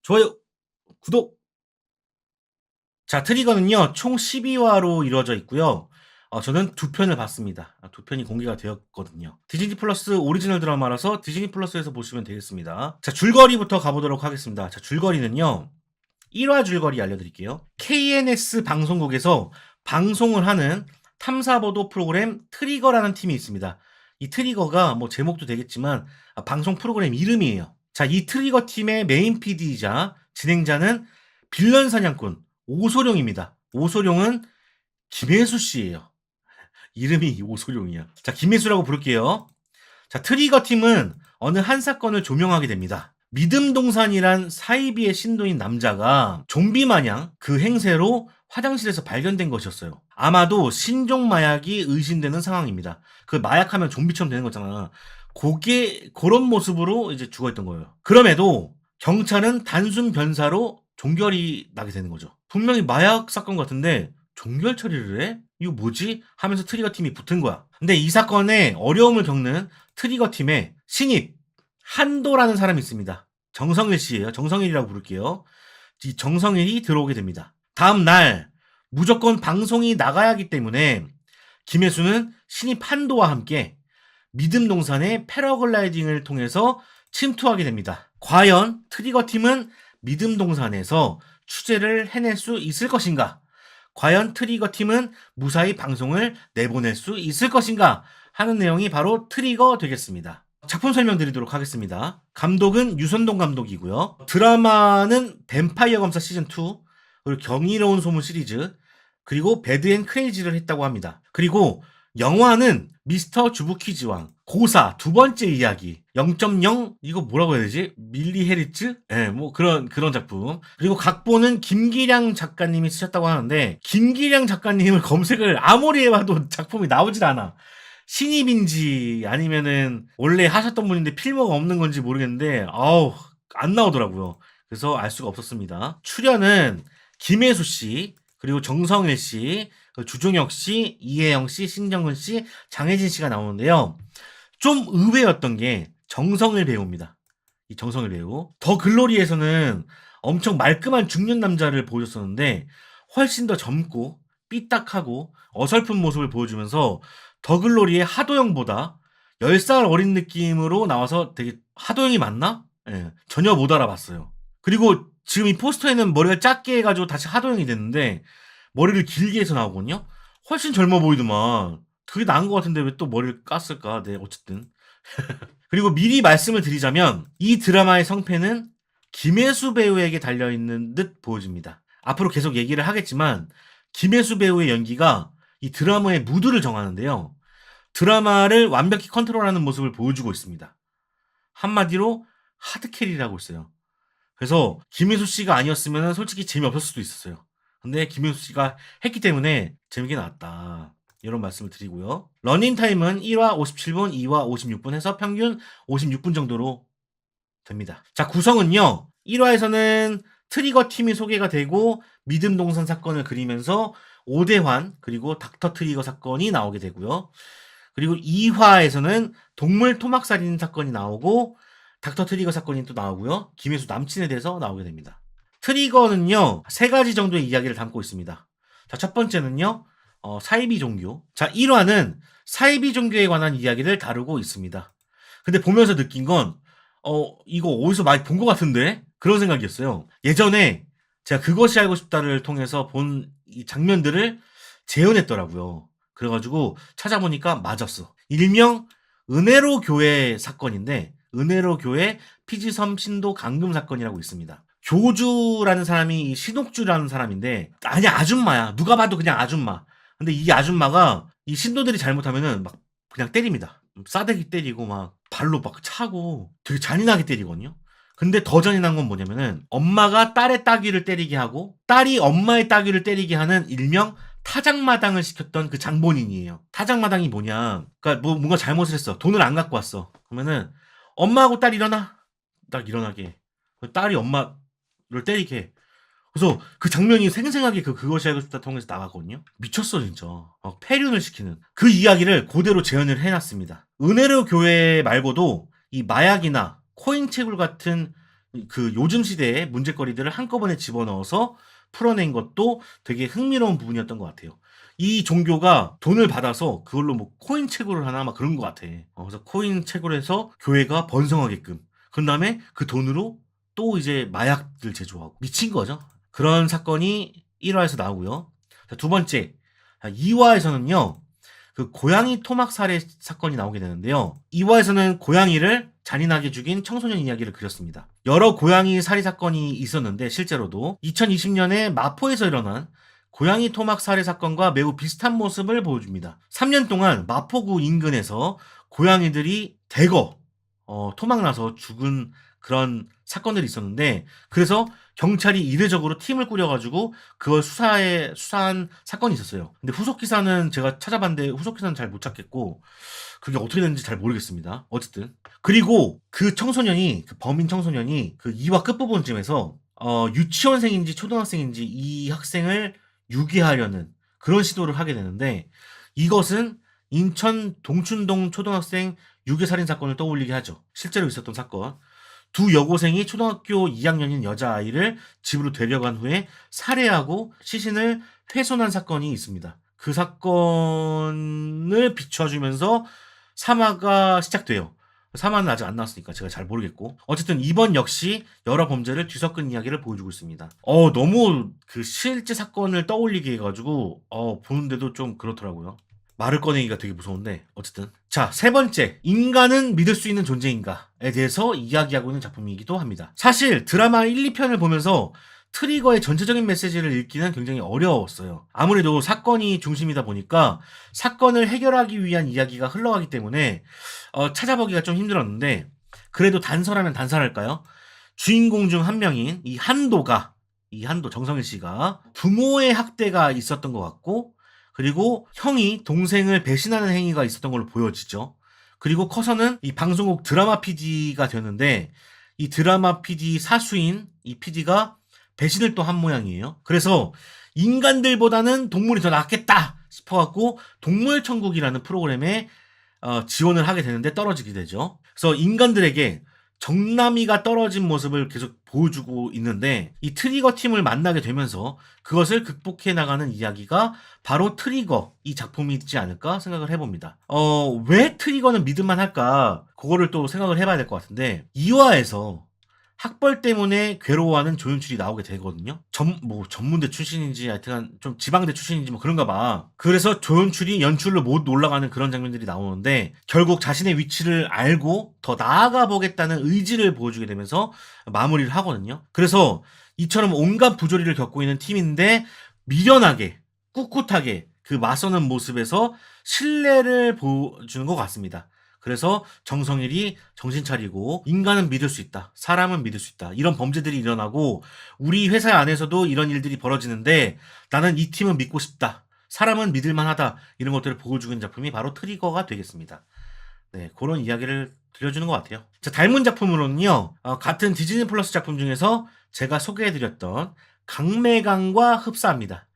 좋아요, 구독. 자, 트리거는요, 총 12화로 이루어져 있고요. 저는 두 편을 봤습니다. 두 편이 공개가 되었거든요. 디즈니 플러스 오리지널 드라마라서 디즈니 플러스에서 보시면 되겠습니다. 자, 줄거리부터 가보도록 하겠습니다. 자, 줄거리는요, 1화 줄거리 알려드릴게요. KNS 방송국에서 방송을 하는 탐사보도 프로그램 트리거라는 팀이 있습니다. 이 트리거가 뭐 제목도 되겠지만 방송 프로그램 이름이에요. 자, 이 트리거 팀의 메인 PD이자 진행자는 빌런 사냥꾼 오소룡입니다. 오소룡은 김혜수 씨예요. 이름이 오소룡이야. 자, 김혜수라고 부를게요. 자, 트리거 팀은 어느 한 사건을 조명하게 됩니다. 믿음동산이란 사이비의 신도인 남자가 좀비 마냥 그 행세로 화장실에서 발견된 것이었어요. 아마도 신종 마약이 의심되는 상황입니다. 그 마약하면 좀비처럼 되는 거잖아. 그런 모습으로 이제 죽어있던 거예요. 그럼에도 경찰은 단순 변사로 종결이 나게 되는 거죠. 분명히 마약 사건 같은데 종결 처리를 해? 이거 뭐지? 하면서 트리거 팀이 붙은 거야. 근데 이 사건에 어려움을 겪는 트리거 팀의 신입 한도라는 사람이 있습니다. 정성일 씨예요. 정성일이라고 부를게요. 이 정성일이 들어오게 됩니다. 다음 날 무조건 방송이 나가야 하기 때문에 김혜수는 신입 한도와 함께 믿음동산의 패러글라이딩을 통해서 침투하게 됩니다. 과연 트리거 팀은 믿음동산에서 취재를 해낼 수 있을 것인가? 과연 트리거 팀은 무사히 방송을 내보낼 수 있을 것인가? 하는 내용이 바로 트리거 되겠습니다. 작품 설명드리도록 하겠습니다. 감독은 유선동 감독이고요. 드라마는 뱀파이어 검사 시즌2, 그리고 경이로운 소문 시리즈, 그리고 배드 앤 크레이지를 했다고 합니다. 그리고 영화는 미스터 주부키즈왕, 고사, 두 번째 이야기, 0.0, 이거 뭐라고 해야 되지? 밀리헤리츠? 예, 뭐 그런 작품. 그리고 각본은 김기량 작가님이 쓰셨다고 하는데, 김기량 작가님을 검색을 아무리 해봐도 작품이 나오질 않아. 신입인지 아니면은 원래 하셨던 분인데 필모가 없는 건지 모르겠는데, 안 나오더라고요. 그래서 알 수가 없었습니다. 출연은 김혜수 씨, 그리고 정성일 씨, 주종혁 씨, 이혜영 씨, 신정근 씨, 장혜진 씨가 나오는데요. 좀 의외였던 게 정성일 배우입니다. 이 정성일 배우. 더 글로리에서는 엄청 말끔한 중년 남자를 보여줬었는데 훨씬 더 젊고 삐딱하고 어설픈 모습을 보여주면서 더 글로리의 하도영보다 10살 어린 느낌으로 나와서 되게 하도영이 맞나? 예, 전혀 못 알아봤어요. 그리고 지금 이 포스터에는 머리가 작게 해가지고 다시 하도영이 됐는데 머리를 길게 해서 나오거든요. 훨씬 젊어 보이더만. 그게 나은 것 같은데 왜 또 머리를 깠을까? 네, 어쨌든. 그리고 미리 말씀을 드리자면 이 드라마의 성패는 김혜수 배우에게 달려있는 듯 보여집니다. 앞으로 계속 얘기를 하겠지만 김혜수 배우의 연기가 이 드라마의 무드를 정하는데요. 드라마를 완벽히 컨트롤하는 모습을 보여주고 있습니다. 한마디로 하드캐리라고 있어요. 그래서 김혜수 씨가 아니었으면 솔직히 재미없을 수도 있었어요. 근데 김혜수 씨가 했기 때문에 재밌게 나왔다. 이런 말씀을 드리고요. 러닝타임은 1화 57분, 2화 56분 해서 평균 56분 정도로 됩니다. 자, 구성은요. 1화에서는 트리거 팀이 소개가 되고 믿음동산 사건을 그리면서 오대환 그리고 닥터 트리거 사건이 나오게 되고요. 그리고 2화에서는 동물 토막살인 사건이 나오고 닥터 트리거 사건이 또 나오고요. 김혜수 남친에 대해서 나오게 됩니다. 트리거는요. 3가지 정도의 이야기를 담고 있습니다. 자, 첫 번째는요. 사이비 종교. 자, 1화는 사이비 종교에 관한 이야기를 다루고 있습니다. 근데 보면서 느낀 건 이거 어디서 많이 본 것 같은데? 그런 생각이었어요. 예전에 제가 그것이 알고 싶다를 통해서 본 이 장면들을 재현했더라고요. 그래가지고 찾아보니까 맞았어. 일명 은혜로 교회 사건인데 은혜로 교회 피지섬 신도 감금 사건이라고 있습니다. 교주라는 사람이 신옥주라는 사람인데 아니 아줌마야. 누가 봐도 그냥 아줌마. 근데 이 아줌마가 이 신도들이 잘못하면은 막 그냥 때립니다. 싸대기 때리고 막 발로 막 차고 되게 잔인하게 때리거든요. 근데 더 잔인한 건 뭐냐면은 엄마가 딸의 따귀를 때리게 하고 딸이 엄마의 따귀를 때리게 하는 일명 타작마당을 시켰던 그 장본인이에요. 타작마당이 뭐냐? 그러니까 뭐 뭔가 잘못을 했어. 돈을 안 갖고 왔어. 그러면은 엄마하고 딸 일어나. 딱 일어나게. 딸이 엄마를 때리게 해. 그래서 그 장면이 생생하게 그것이 알고 싶다 통해서 나가거든요. 미쳤어 진짜. 폐륜을 시키는 그 이야기를 그대로 재현을 해놨습니다. 은혜로 교회 말고도 이 마약이나 코인 채굴 같은 그 요즘 시대의 문제거리들을 한꺼번에 집어넣어서 풀어낸 것도 되게 흥미로운 부분이었던 것 같아요. 이 종교가 돈을 받아서 그걸로 뭐 코인 채굴을 하나 막 그런 것 같아. 그래서 코인 채굴해서 교회가 번성하게끔. 그런 다음에 그 돈으로 또 이제 마약들 제조하고 미친 거죠. 그런 사건이 1화에서 나오고요. 자, 두 번째 2화에서는요. 그 고양이 토막 살해 사건이 나오게 되는데요. 2화에서는 고양이를 잔인하게 죽인 청소년 이야기를 그렸습니다. 여러 고양이 살해 사건이 있었는데 실제로도 2020년에 마포에서 일어난 고양이 토막 살해 사건과 매우 비슷한 모습을 보여줍니다. 3년 동안 마포구 인근에서 고양이들이 대거 토막 나서 죽은 그런 사건들이 있었는데, 그래서 경찰이 이례적으로 팀을 꾸려가지고 그걸 수사한 사건이 있었어요. 근데 후속 기사는 제가 찾아봤는데 후속 기사는 잘 못 찾겠고 그게 어떻게 됐는지 잘 모르겠습니다. 어쨌든 그리고 그 청소년이, 그 범인 청소년이 그 2화 끝부분쯤에서 유치원생인지 초등학생인지 이 학생을 유기하려는 그런 시도를 하게 되는데, 이것은 인천 동춘동 초등학생 유괴살인 사건을 떠올리게 하죠. 실제로 있었던 사건. 두 여고생이 초등학교 2학년인 여자아이를 집으로 데려간 후에 살해하고 시신을 훼손한 사건이 있습니다. 그 사건을 비춰주면서 3화가 시작돼요. 3화는 아직 안 나왔으니까 제가 잘 모르겠고, 어쨌든 이번 역시 여러 범죄를 뒤섞은 이야기를 보여주고 있습니다. 너무 그 실제 사건을 떠올리게 해가지고 보는데도 좀 그렇더라고요. 말을 꺼내기가 되게 무서운데, 어쨌든 자, 세 번째, 인간은 믿을 수 있는 존재인가에 대해서 이야기하고 있는 작품이기도 합니다. 사실 드라마 1, 2편을 보면서 트리거의 전체적인 메시지를 읽기는 굉장히 어려웠어요. 아무래도 사건이 중심이다 보니까 사건을 해결하기 위한 이야기가 흘러가기 때문에 찾아보기가 좀 힘들었는데, 그래도 단서라면 단서랄까요? 주인공 중 한 명인 이 한도 정성일 씨가 부모의 학대가 있었던 것 같고, 그리고 형이 동생을 배신하는 행위가 있었던 걸로 보여지죠. 그리고 커서는 이 방송국 드라마 PD가 되는데, 이 드라마 PD 사수인 이 PD가 배신을 또 한 모양이에요. 그래서 인간들보다는 동물이 더 낫겠다 싶어갖고 동물천국이라는 프로그램에 지원을 하게 되는데 떨어지게 되죠. 그래서 인간들에게 정남이가 떨어진 모습을 계속 보여주고 있는데, 이 트리거 팀을 만나게 되면서 그것을 극복해 나가는 이야기가 바로 트리거 이 작품이지 않을까 생각을 해봅니다. 왜 트리거는 믿을만 할까? 그거를 또 생각을 해봐야 될 것 같은데, 2화에서 학벌 때문에 괴로워하는 조연출이 나오게 되거든요. 전문대 출신인지 하여튼 좀 지방대 출신인지 뭐 그런가 봐. 그래서 조연출이 연출로 못 올라가는 그런 장면들이 나오는데, 결국 자신의 위치를 알고 더 나아가 보겠다는 의지를 보여주게 되면서 마무리를 하거든요. 그래서 이처럼 온갖 부조리를 겪고 있는 팀인데 미련하게 꿋꿋하게 그 맞서는 모습에서 신뢰를 보여주는 것 같습니다. 그래서 정성일이 정신 차리고 인간은 믿을 수 있다, 사람은 믿을 수 있다, 이런 범죄들이 일어나고 우리 회사 안에서도 이런 일들이 벌어지는데 나는 이 팀은 믿고 싶다, 사람은 믿을 만하다, 이런 것들을 보여주는 작품이 바로 트리거가 되겠습니다. 네, 그런 이야기를 들려주는 것 같아요. 자, 닮은 작품으로는요, 같은 디즈니 플러스 작품 중에서 제가 소개해드렸던 강매강과 흡사합니다.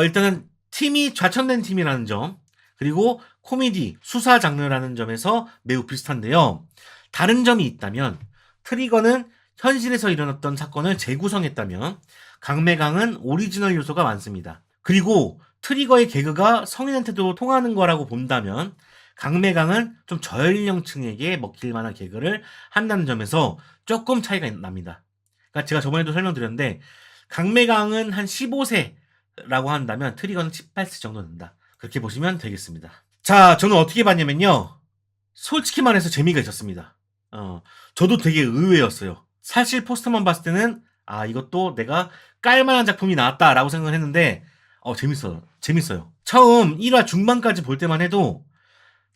일단은 팀이 좌천된 팀이라는 점, 그리고 코미디, 수사 장르라는 점에서 매우 비슷한데요. 다른 점이 있다면, 트리거는 현실에서 일어났던 사건을 재구성했다면, 강매강은 오리지널 요소가 많습니다. 그리고 트리거의 개그가 성인한테도 통하는 거라고 본다면, 강매강은 좀 저연령층에게 먹힐 만한 개그를 한다는 점에서 조금 차이가 납니다. 그러니까 제가 저번에도 설명드렸는데, 강매강은 한 15세라고 한다면 트리거는 18세 정도 된다. 그렇게 보시면 되겠습니다. 자, 저는 어떻게 봤냐면요, 솔직히 말해서 재미가 있었습니다. 저도 되게 의외였어요. 사실 포스터만 봤을 때는 이것도 내가 깔만한 작품이 나왔다라고 생각을 했는데 재밌어요. 처음 1화 중반까지 볼 때만 해도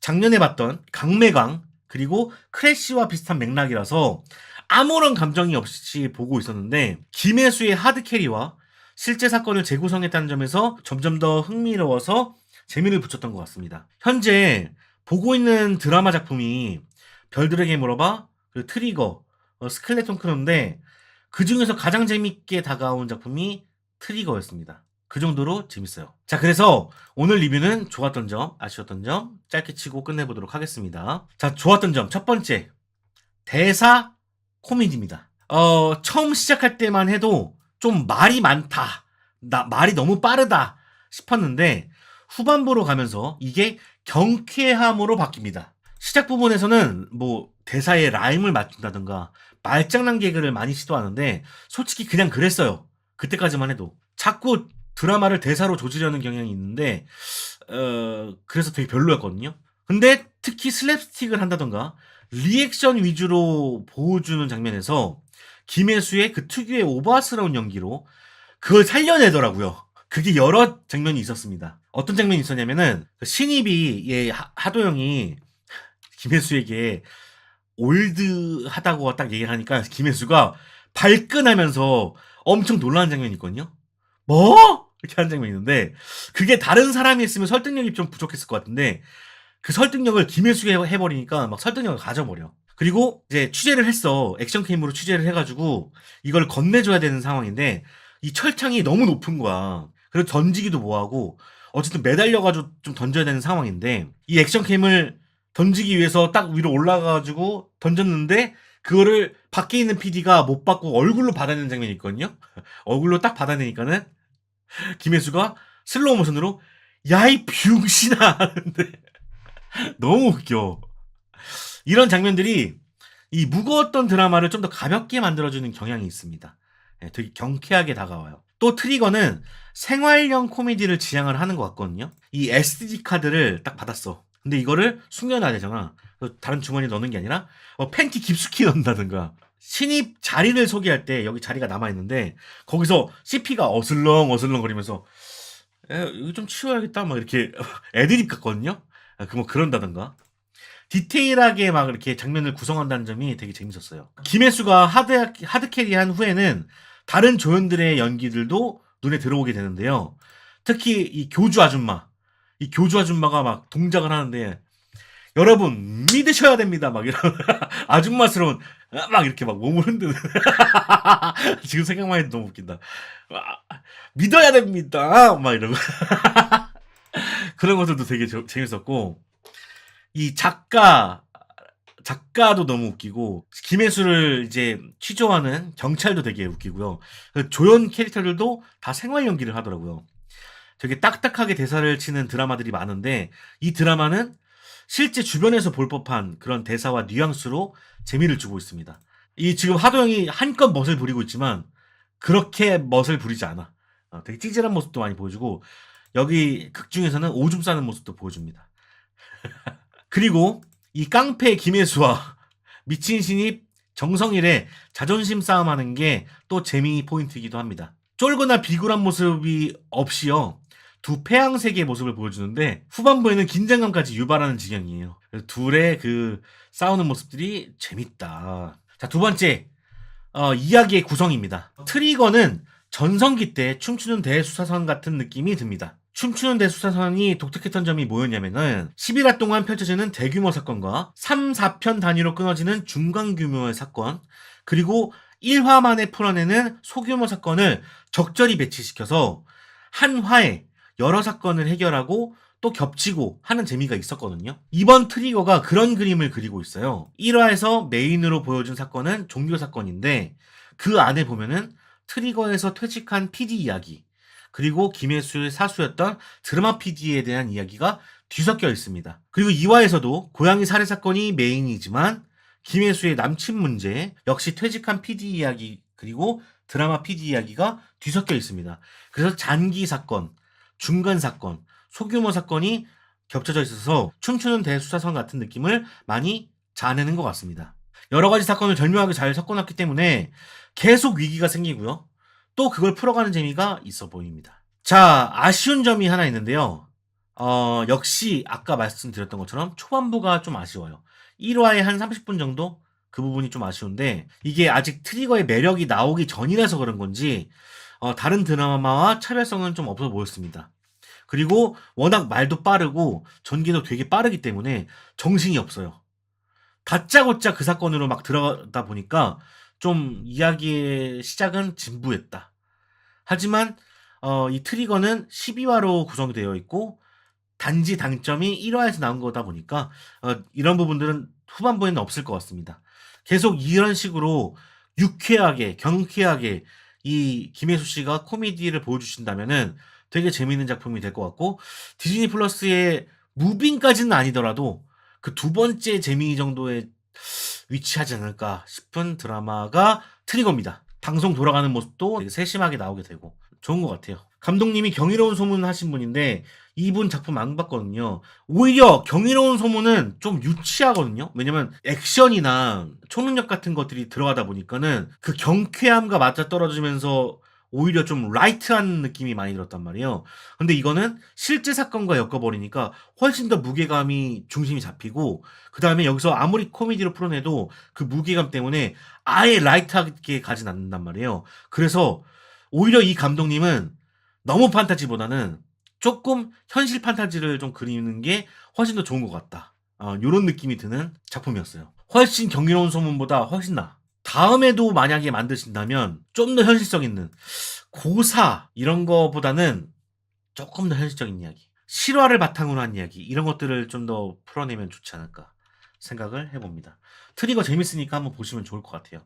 작년에 봤던 강매강 그리고 크래쉬와 비슷한 맥락이라서 아무런 감정이 없이 보고 있었는데, 김혜수의 하드캐리와 실제 사건을 재구성했다는 점에서 점점 더 흥미로워서 재미를 붙였던 것 같습니다. 현재 보고 있는 드라마 작품이 별들에게 물어봐, 그리고 트리거, 스켈레톤 크루인데 그 중에서 가장 재밌게 다가온 작품이 트리거였습니다. 그 정도로 재밌어요. 자, 그래서 오늘 리뷰는 좋았던 점, 아쉬웠던 점 짧게 치고 끝내보도록 하겠습니다. 자, 좋았던 점 첫 번째, 대사 코미디입니다. 처음 시작할 때만 해도 좀 '말이 많다. 말이 너무 빠르다.' 싶었는데 후반부로 가면서 이게 경쾌함으로 바뀝니다. 시작 부분에서는 뭐 대사에 라임을 맞춘다든가 말장난 개그를 많이 시도하는데 솔직히 그냥 그랬어요, 그때까지만 해도. 자꾸 드라마를 대사로 조지려는 경향이 있는데 그래서 되게 별로였거든요. 근데 특히 슬랩스틱을 한다든가 리액션 위주로 보여주는 장면에서 김혜수의 그 특유의 오버스러운 연기로 그걸 살려내더라고요. 그게 여러 장면이 있었습니다. 어떤 장면이 있었냐면은 그 신입이 하도영이 김혜수에게 올드하다고 딱 얘기를 하니까 김혜수가 발끈하면서 엄청 놀라는 장면이 있거든요. "뭐?" 이렇게 하는 장면이 있는데 그게 다른 사람이 했으면 설득력이 좀 부족했을 것 같은데 그 설득력을 김혜수가 해 버리니까 막 설득력을 가져버려. 그리고 이제 취재를 했어. 액션캠으로 취재를 해 가지고 이걸 건네줘야 되는 상황인데 이 철창이 너무 높은 거야. 그래서 던지기도 뭐하고 어쨌든 매달려 가지고 좀 던져야 되는 상황인데 이 액션캠을 던지기 위해서 딱 위로 올라가 가지고 던졌는데 그거를 밖에 있는 PD가 못 받고 얼굴로 받아내는 장면이 있거든요. 얼굴로 딱 받아내니까는 김혜수가 슬로우 모션으로 "야 이 병신아." 하는데 너무 웃겨. 이런 장면들이 이 무거웠던 드라마를 좀 더 가볍게 만들어주는 경향이 있습니다. 예, 되게 경쾌하게 다가와요. 또 트리거는 생활형 코미디를 지향을 하는 것 같거든요. 이 SD 카드를 딱 받았어. 근데 이거를 숨겨놔야 되잖아. 다른 주머니에 넣는 게 아니라 팬티 깊숙이 넣는다든가. 신입 자리를 소개할 때 여기 자리가 남아 있는데 거기서 CP가 어슬렁어슬렁거리면서 이거 좀 치워야겠다 막 이렇게 애드립 같거든요. 뭐 그런다든가. 디테일하게 막 이렇게 장면을 구성한다는 점이 되게 재밌었어요. 김혜수가 하드캐리한 후에는 다른 조연들의 연기들도 눈에 들어오게 되는데요. 특히 이 교주 아줌마가 막 동작을 하는데 여러분 믿으셔야 됩니다. 막 이런 아줌마스러운 막 이렇게 막 몸을 흔드는 지금 생각만 해도 너무 웃긴다. 믿어야 됩니다. 막 이러고 그런 것들도 되게 재밌었고 이 작가도 너무 웃기고 김혜수를 이제 취조하는 경찰도 되게 웃기고요. 그 조연 캐릭터들도 다 생활 연기를 하더라고요. 되게 딱딱하게 대사를 치는 드라마들이 많은데 이 드라마는 실제 주변에서 볼 법한 그런 대사와 뉘앙스로 재미를 주고 있습니다. 이 지금 하도영이 한껏 멋을 부리고 있지만 그렇게 멋을 부리지 않아. 되게 찌질한 모습도 많이 보여주고 여기 극 중에서는 오줌 싸는 모습도 보여줍니다. 그리고 이 깡패 김혜수와 미친 신입 정성일의 자존심 싸움하는 게 또 재미 포인트이기도 합니다. 쫄거나 비굴한 모습이 없이요. 두 폐양색의 모습을 보여주는데 후반부에는 긴장감까지 유발하는 지경이에요. 그래서 둘의 그 싸우는 모습들이 재밌다. 자, 두 번째 이야기의 구성입니다. 트리거는 전성기 때 춤추는 대수사선 같은 느낌이 듭니다. 춤추는 대수사선이 독특했던 점이 뭐였냐면은 11화 동안 펼쳐지는 대규모 사건과 3, 4편 단위로 끊어지는 중간 규모의 사건 그리고 1화 만에 풀어내는 소규모 사건을 적절히 배치시켜서 한 화에 여러 사건을 해결하고 또 겹치고 하는 재미가 있었거든요. 이번 트리거가 그런 그림을 그리고 있어요. 1화에서 메인으로 보여준 사건은 종교 사건인데 그 안에 보면은 트리거에서 퇴직한 PD 이야기 그리고 김혜수의 사수였던 드라마 PD에 대한 이야기가 뒤섞여 있습니다. 그리고 2화에서도 고양이 살해 사건이 메인이지만 김혜수의 남친 문제 역시 퇴직한 PD 이야기 그리고 드라마 PD 이야기가 뒤섞여 있습니다. 그래서 잔기 사건, 중간 사건, 소규모 사건이 겹쳐져 있어서 춤추는 대수사선 같은 느낌을 많이 자아내는 것 같습니다. 여러 가지 사건을 절묘하게 잘 섞어놨기 때문에 계속 위기가 생기고요. 또 그걸 풀어가는 재미가 있어 보입니다. 자, 아쉬운 점이 하나 있는데요. 역시 아까 말씀드렸던 것처럼 초반부가 좀 아쉬워요. 1화에 한 30분 정도? 그 부분이 좀 아쉬운데 이게 아직 트리거의 매력이 나오기 전이라서 그런 건지 다른 드라마와 차별성은 좀 없어 보였습니다. 그리고 워낙 말도 빠르고 전개도 되게 빠르기 때문에 정신이 없어요. 다짜고짜 그 사건으로 막 들어가다 보니까 좀 이야기의 시작은 진부했다. 하지만 이 트리거는 12화로 구성이 되어 있고 단지 단점이 1화에서 나온 거다 보니까 이런 부분들은 후반부에는 없을 것 같습니다. 계속 이런 식으로 유쾌하게 경쾌하게 이 김혜수 씨가 코미디를 보여주신다면은 되게 재미있는 작품이 될 것 같고, 디즈니 플러스의 무빙까지는 아니더라도 그 두 번째 재미 정도에 위치하지 않을까 싶은 드라마가 트리거입니다. 방송 돌아가는 모습도 되게 세심하게 나오게 되고 좋은 것 같아요. 감독님이 경이로운 소문 하신 분인데 이분 작품 안 봤거든요. 오히려 경이로운 소문은 좀 유치하거든요. 왜냐면 액션이나 초능력 같은 것들이 들어가다 보니까는 그 경쾌함과 맞아떨어지면서 오히려 좀 라이트한 느낌이 많이 들었단 말이에요. 근데 이거는 실제 사건과 엮어버리니까 훨씬 더 무게감이 중심이 잡히고, 그 다음에 여기서 아무리 코미디로 풀어내도 그 무게감 때문에 아예 라이트하게 가진 않는단 말이에요. 그래서 오히려 이 감독님은 너무 판타지보다는 조금 현실 판타지를 좀 그리는 게 훨씬 더 좋은 것 같다. 요런 느낌이 드는 작품이었어요. 훨씬 경이로운 소문보다 훨씬 나. 다음에도 만약에 만드신다면 좀 더 현실성 있는 고사 이런 거보다는 조금 더 현실적인 이야기, 실화를 바탕으로 한 이야기, 이런 것들을 좀 더 풀어내면 좋지 않을까 생각을 해봅니다. 트리거 재밌으니까 한번 보시면 좋을 것 같아요.